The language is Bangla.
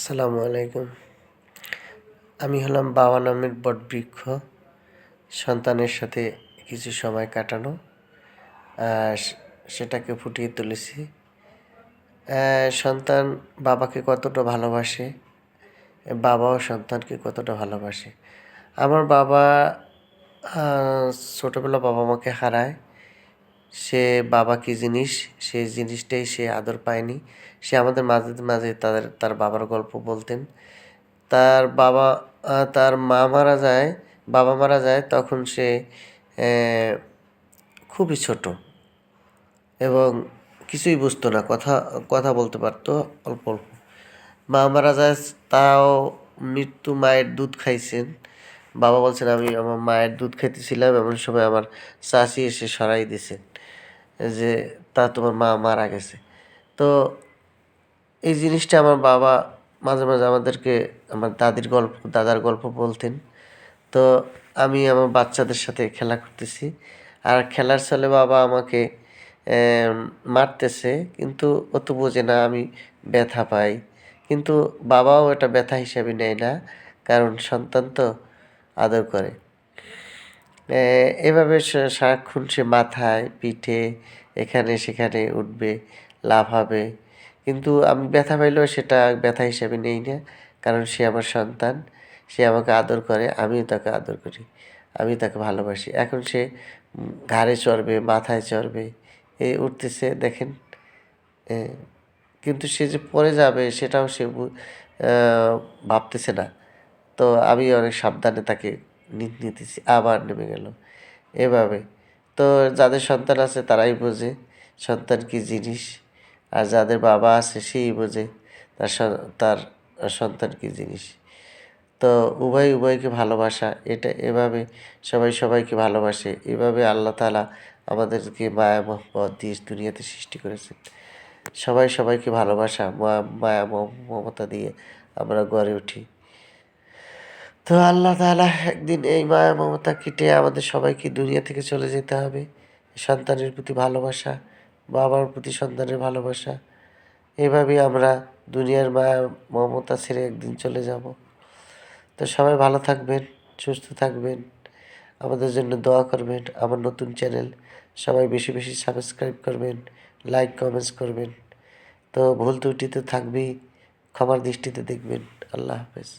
আসসালামু আলাইকুম। আমি হলাম বাবা নামের বটবৃক্ষ। সন্তানের সাথে কিছু সময় কাটানো, সেটাকে ফুটিয়ে তুলেছি। সন্তান বাবাকে কতটা ভালোবাসে, বাবাও সন্তানকে কতটা ভালোবাসে। আমার বাবা ছোটোবেলা বাবা মাকে হারায়। সে বাবা কী জিনিস, সেই জিনিসটাই সে আদর পায়নি। সে আমাদের মাঝে মাঝে তার বাবার গল্প বলতেন। তার বাবা মারা যায় তখন সে খুবই ছোট এবং কিছুই বুঝতো না, কথা বলতে পারতো অল্প অল্প। মা মারা যায়, তাও মৃত্যু মায়ের দুধ খাইছেন। বাবা বলছেন, আমি আমার মায়ের দুধ খাইতেছিলাম, এমন সময় আমার চাচি এসে সরাই দিয়েছেন যে তোমার মা মারা গেছে। তো এই জিনিসটা আমার বাবা মাঝে মাঝে আমাদেরকে আমার দাদার গল্প বলতেন। তো আমি আমার বাচ্চাদের সাথে খেলা করতেছি, আর খেলার ছলে বাবা আমাকে মারতেছে, কিন্তু ও তো বোঝে না আমি ব্যথা পাই। কিন্তু বাবাও এটা ব্যথা হিসাবে নেয় না, কারণ সন্তান তো আদর করে। এভাবে সারাক্ষণ সে মাথায়, পিঠে, এখানে সেখানে উঠবে, লাফাবে। কিন্তু আমি ব্যথা পাইলেও সেটা ব্যথা হিসাবে নেই না, কারণ সে আমার সন্তান। সে আমাকে আদর করে, আমিও তাকে আদর করি, আমি তাকে ভালোবাসি। এখন সে ঘাড়ে চড়বে, মাথায় চড়বে, এই উঠতেছে দেখেন। কিন্তু সে যে পড়ে যাবে সেটাও সে ভাবতেছে না। তো আমি অনেক সাবধানে তাকে নিতেছি, আবার নেমে গেল এভাবে। তো যাদের সন্তান আছে তারাই বোঝে সন্তান কী জিনিস, আর যাদের বাবা আছে সেই বোঝে তার সন্তান কী জিনিস। তো উভয়কে ভালোবাসা, এটা এভাবে সবাই সবাইকে ভালোবাসে। এভাবে আল্লাহ তাআলা আমাদেরকে মায়া মহব্বত দিয়ে দুনিয়াতে সৃষ্টি করেছেন। সবাই সবাইকে ভালোবাসা, মায়া মমতা দিয়ে আমরা গড়ে উঠি। তো আল্লাহ তাআলা একদিন এই মায়া মমতা কেটে আমাদের সবাইকে দুনিয়া থেকে চলে যেতে হবে। সন্তানের প্রতি ভালোবাসা, বাবার প্রতি সন্তানের ভালোবাসা, এভাবেই আমরা দুনিয়ার মায়া মমতা ছেড়ে একদিন চলে যাব। তো সবাই ভালো থাকবেন, সুস্থ থাকবেন, আমাদের জন্য দোয়া করবেন। আমার নতুন চ্যানেল সবাই বেশি বেশি সাবস্ক্রাইব করবেন, লাইক কমেন্টস করবেন। তো ভুল ত্রুটি তো থাকবেই, ক্ষমার দৃষ্টিতে দেখবেন। আল্লাহ হাফেজ।